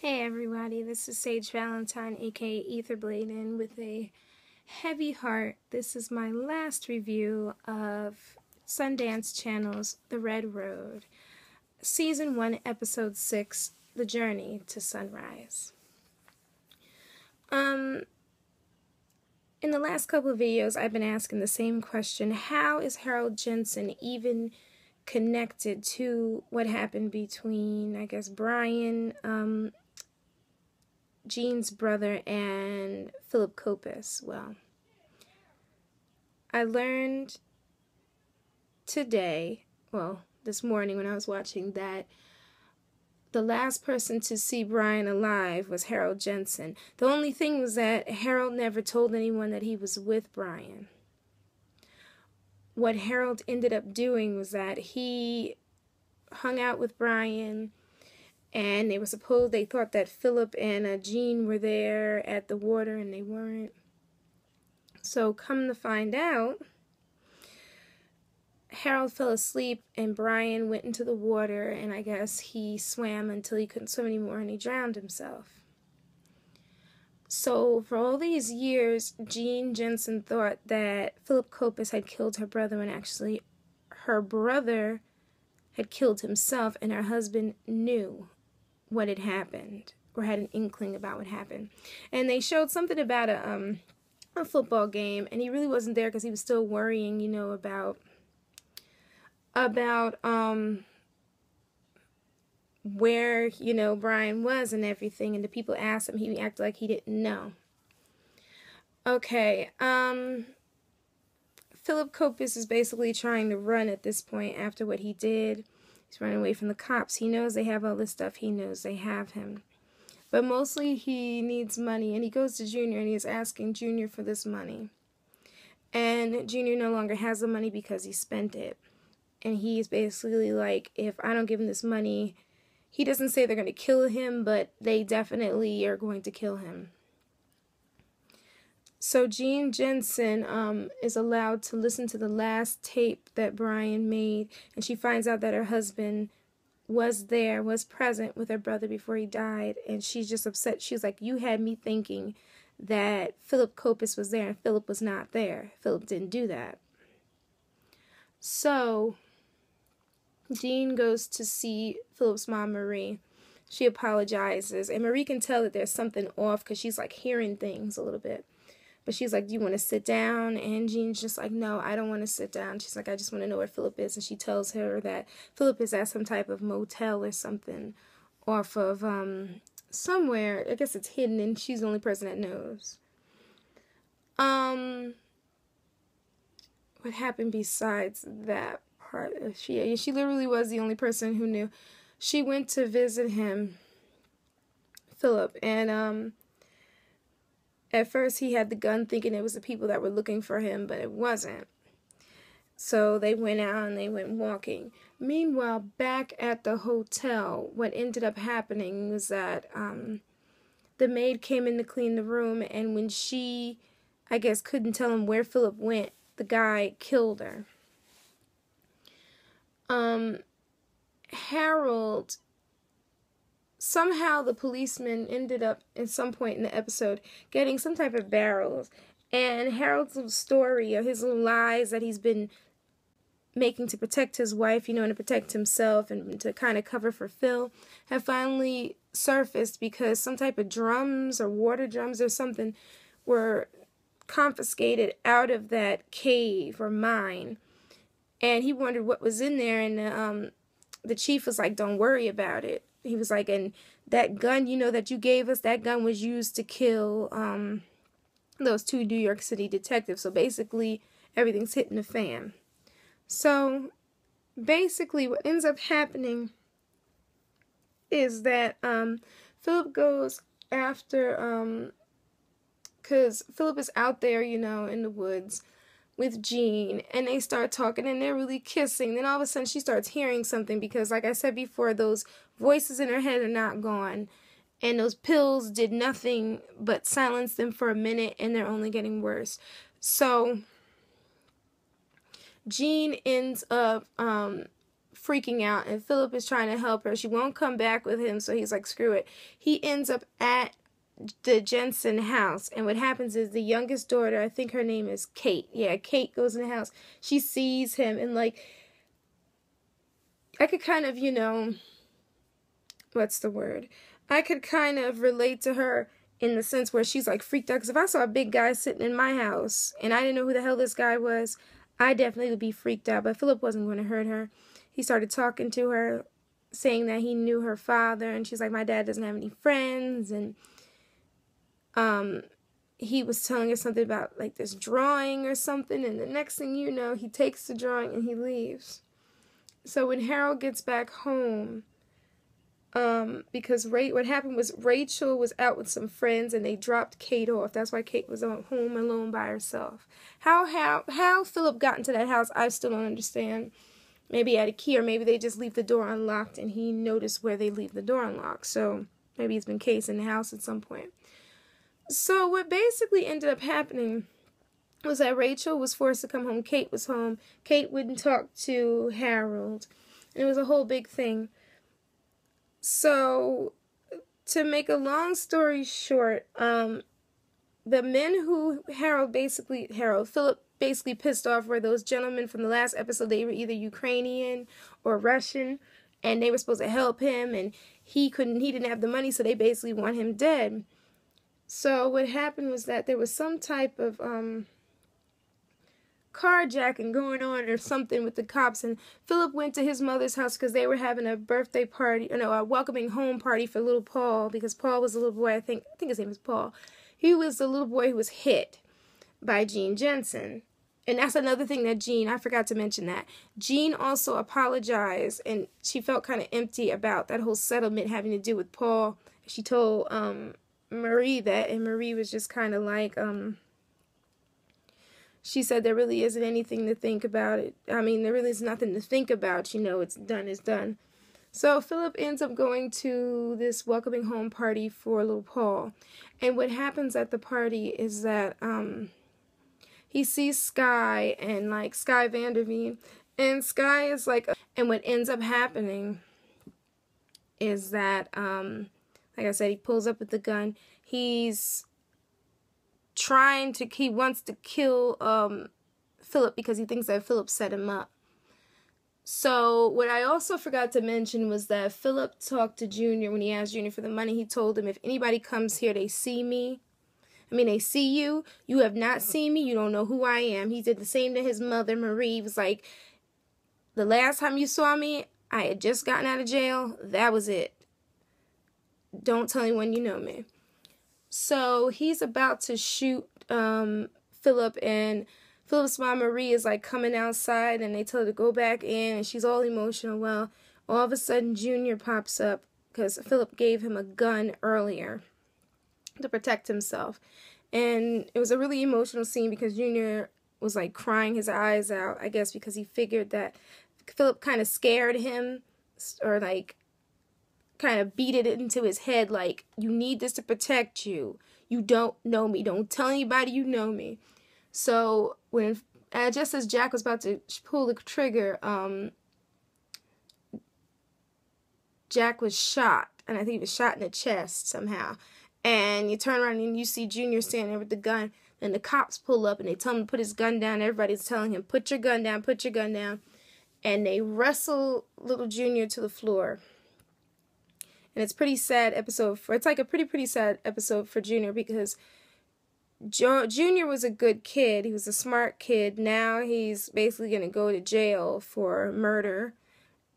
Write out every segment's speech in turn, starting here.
Hey everybody, this is Sage Valentine, aka Etherblade, and with a heavy heart, this is my last review of Sundance Channel's The Red Road, Season 1, Episode 6, The Journey to Sunrise. In the last couple of videos, I've been asking the same question: how is Harold Jensen even connected to what happened between, I guess, Brian, Gene's brother, and Philip Kopis? Well, I learned today, this morning when I was watching, that the last person to see Brian alive was Harold Jensen. The only thing was that Harold never told anyone that he was with Brian. What Harold ended up doing was that he hung out with Brian, and they thought that Philip and Gene were there at the water, and they weren't. So come to find out, Harold fell asleep and Brian went into the water, and I guess he swam until he couldn't swim anymore and he drowned himself. So for all these years, Gene Jensen thought that Philip Kopis had killed her brother, when actually her brother had killed himself, and her husband knew what had happened, or had an inkling about what happened. And they showed something about a football game, and he really wasn't there because he was still worrying, about where, Brian was and everything, and the people asked him, he acted like he didn't know. Okay, Philip Kopis is basically trying to run at this point after what he did. He's running away from the cops. He knows they have all this stuff. He knows they have him. But mostly he needs money, and he goes to Junior and he's asking Junior for this money. And Junior no longer has the money because he spent it. And he's basically like, if I don't give him this money, he doesn't say they're going to kill him, but they definitely are going to kill him. So Gene Jensen is allowed to listen to the last tape that Brian made, and she finds out that her husband was present with her brother before he died, and she's just upset. She's like, you had me thinking that Philip Kopis was there, and Philip was not there. Philip didn't do that. So Gene goes to see Philip's mom, Marie. She apologizes, and Marie can tell that there's something off because she's like hearing things a little bit. But she's like, do you want to sit down? And Gene's just like, no, I don't want to sit down. She's like, I just want to know where Philip is. And she tells her that Philip is at some type of motel or something off of somewhere. I guess it's hidden, and she's the only person that knows. What happened besides that part? She literally was the only person who knew. She went to visit him, Philip, and at first he had the gun thinking it was the people that were looking for him, but it wasn't. So they went out and they went walking. Meanwhile, back at the hotel, what ended up happening was that the maid came in to clean the room, and when she, I guess, couldn't tell him where Philip went, the guy killed her. Harold, somehow the policeman ended up, at some point in the episode, getting some type of barrels. And Harold's little story, or his little lies that he's been making to protect his wife, and to protect himself, and to kind of cover for Phil, have finally surfaced because some type of drums or water drums or something were confiscated out of that cave or mine. And he wondered what was in there, and the chief was like, don't worry about it. He was like, and that gun, that you gave us, that gun was used to kill those two New York City detectives. So basically, everything's hitting the fan. So basically, what ends up happening is that Philip goes after, because Philip is out there, in the woods with Gene, and they start talking, and they're really kissing. Then all of a sudden she starts hearing something, because like I said before, those voices in her head are not gone, and those pills did nothing but silence them for a minute, and they're only getting worse. So Gene ends up freaking out, and Philip is trying to help her. She won't come back with him, so he's like, screw it. He ends up at the Jensen house, and what happens is the youngest daughter, I think her name is Kate. Yeah, Kate goes in the house. She sees him, and like, I could kind of, what's the word? I could kind of relate to her in the sense where she's like freaked out, because if I saw a big guy sitting in my house and I didn't know who the hell this guy was, I definitely would be freaked out. But Philip wasn't going to hurt her. He started talking to her, saying that he knew her father, and she's like, my dad doesn't have any friends, and he was telling her something about like this drawing or something, and the next thing you know, he takes the drawing and he leaves. So when Harold gets back home, because what happened was Rachel was out with some friends and they dropped Kate off. That's why Kate was home alone by herself. How Philip got into that house, I still don't understand. Maybe he had a key, or maybe they just leave the door unlocked and he noticed where they leave the door unlocked. So maybe he's been casing the house at some point. So what basically ended up happening was that Rachel was forced to come home. Kate was home. Kate wouldn't talk to Harold. And it was a whole big thing. So, to make a long story short, the men who Philip basically pissed off were those gentlemen from the last episode. They were either Ukrainian or Russian, and they were supposed to help him, and he didn't have the money, so they basically want him dead. So what happened was that there was some type of carjacking going on or something with the cops, and Philip went to his mother's house because they were having a birthday party, a welcoming home party for little Paul, because Paul was a little boy, I think his name was Paul. He was the little boy who was hit by Jean Jensen. And that's another thing that I forgot to mention that. Jean also apologized, and she felt kind of empty about that whole settlement having to do with Paul. She told Marie that, and Marie was just kind of like, she said there really isn't anything to think about it. I mean, there really is nothing to think about. It's done is done. So Philip ends up going to this welcoming home party for little Paul. And what happens at the party is that he sees Sky and like Sky Vanderveen. And Sky is like, and what ends up happening is that, like I said, he pulls up with the gun. He wants to kill Philip because he thinks that Philip set him up. So what I also forgot to mention was that Philip talked to Junior when he asked Junior for the money. He told him, if anybody comes here, they see me. They see you. You have not seen me. You don't know who I am. He did the same to his mother, Marie. He was like, the last time you saw me, I had just gotten out of jail. That was it. Don't tell anyone you know me. So he's about to shoot Philip, and Philip's mom, Marie, is like coming outside, and they tell her to go back in, and she's all emotional. Well, all of a sudden, Junior pops up because Philip gave him a gun earlier to protect himself. And it was a really emotional scene because Junior was like crying his eyes out, I guess, because he figured that Philip kind of scared him, or like kind of beat it into his head, like, you need this to protect you. You don't know me. Don't tell anybody you know me. So when just as Jack was about to pull the trigger, Jack was shot, and I think he was shot in the chest somehow. And you turn around and you see Junior standing there with the gun, and the cops pull up and they tell him to put his gun down. Everybody's telling him, put your gun down, put your gun down. And they wrestle little Junior to the floor. And it's a pretty sad episode. It's like a pretty sad episode for Junior, because Junior was a good kid. He was a smart kid. Now he's basically going to go to jail for murder,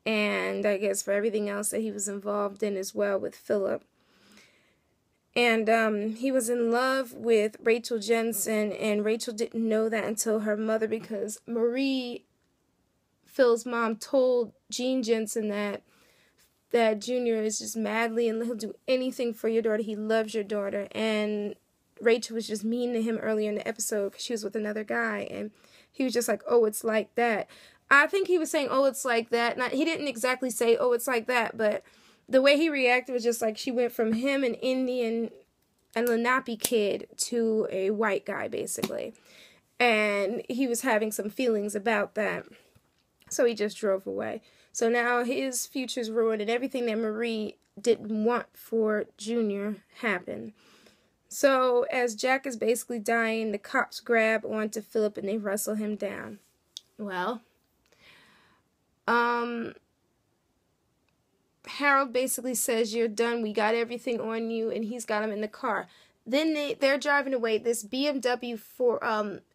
and I guess for everything else that he was involved in as well with Philip. And he was in love with Rachel Jensen, and Rachel didn't know that until her mother, because Marie, Phil's mom, told Jean Jensen that Junior is just madly, and he'll do anything for your daughter. He loves your daughter. And Rachel was just mean to him earlier in the episode because she was with another guy, and he was just like, oh, it's like that. I think he was saying, oh, it's like that. He didn't exactly say, oh, it's like that, but the way he reacted was just like she went from him, an Indian and Lenape kid, to a white guy, basically. And he was having some feelings about that. So he just drove away. So now his future's ruined, and everything that Marie didn't want for Junior happened. So as Jack is basically dying, the cops grab onto Philip and they wrestle him down. Well, Harold basically says, "You're done. We got everything on you," and he's got him in the car. Then they're driving away. This BMW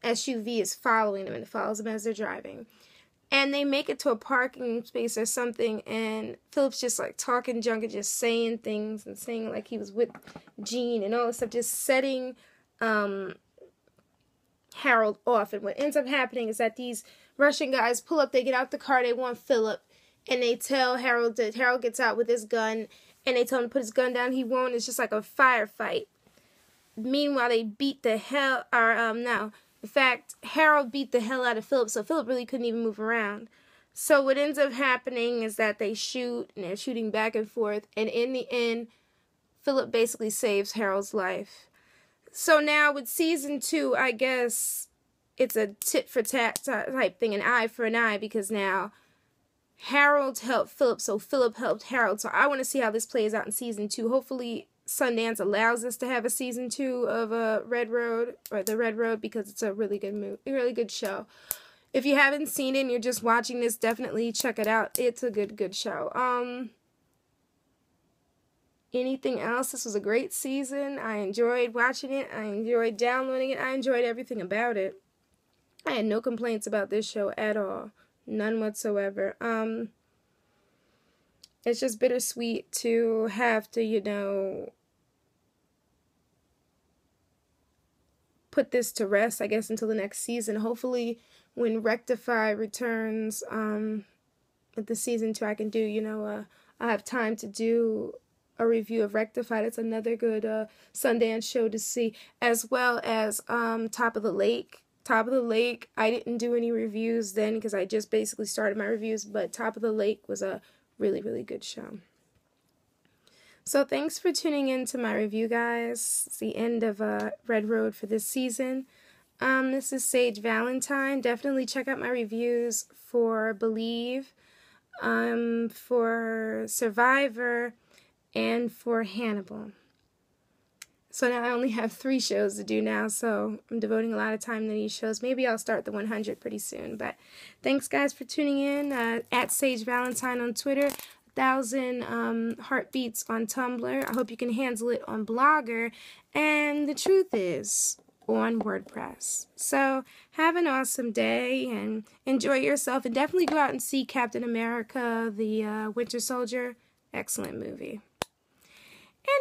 SUV is following them, and it follows them as they're driving. And they make it to a parking space or something, and Philip's just like talking junk and just saying things and saying like he was with Jean and all this stuff, just setting Harold off. And what ends up happening is that these Russian guys pull up, they get out the car, they want Philip, and they tell Harold that Harold gets out with his gun, and they tell him to put his gun down. He won't. It's just like a firefight. Meanwhile, they beat the hell, in fact, Harold beat the hell out of Philip, so Philip really couldn't even move around. So what ends up happening is that they shoot, and they're shooting back and forth, and in the end, Philip basically saves Harold's life. So now with season 2, I guess it's a tit-for-tat type thing, an eye for an eye, because now Harold helped Philip, so Philip helped Harold. So I want to see how this plays out in season 2. Hopefully Sundance allows us to have a season 2 of Red Road, or The Red Road, because it's a really good movie, really good show. If you haven't seen it and you're just watching this, definitely check it out. It's a good show. Anything else? This was a great season. I enjoyed watching it. I enjoyed downloading it. I enjoyed everything about it. I had no complaints about this show at all. None whatsoever. It's just bittersweet to have to, put this to rest, I guess, until the next season. Hopefully, when Rectify returns with the season 2, I can do, I have time to do a review of Rectify. That's another good Sundance show to see, as well as Top of the Lake. Top of the Lake, I didn't do any reviews then because I just basically started my reviews, but Top of the Lake was a really good show. So thanks for tuning in to my review, guys. It's the end of Red Road for this season. This is Sage Valentine. Definitely check out my reviews for Believe, for Survivor, and for Hannibal. So now I only have 3 shows to do now, so I'm devoting a lot of time to these shows. Maybe I'll start the 100 pretty soon. But thanks, guys, for tuning in. At Sage Valentine on Twitter, 1,000 Heartbeats on Tumblr. I hope you can handle it on Blogger. And the truth is, on WordPress. So have an awesome day and enjoy yourself. And definitely go out and see Captain America, the Winter Soldier. Excellent movie.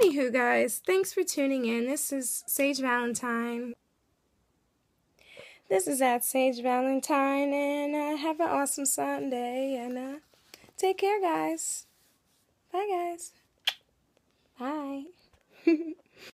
Anywho, guys, thanks for tuning in. This is Sage Valentine. This is at Sage Valentine, and have an awesome Sunday, and take care, guys. Bye, guys. Bye.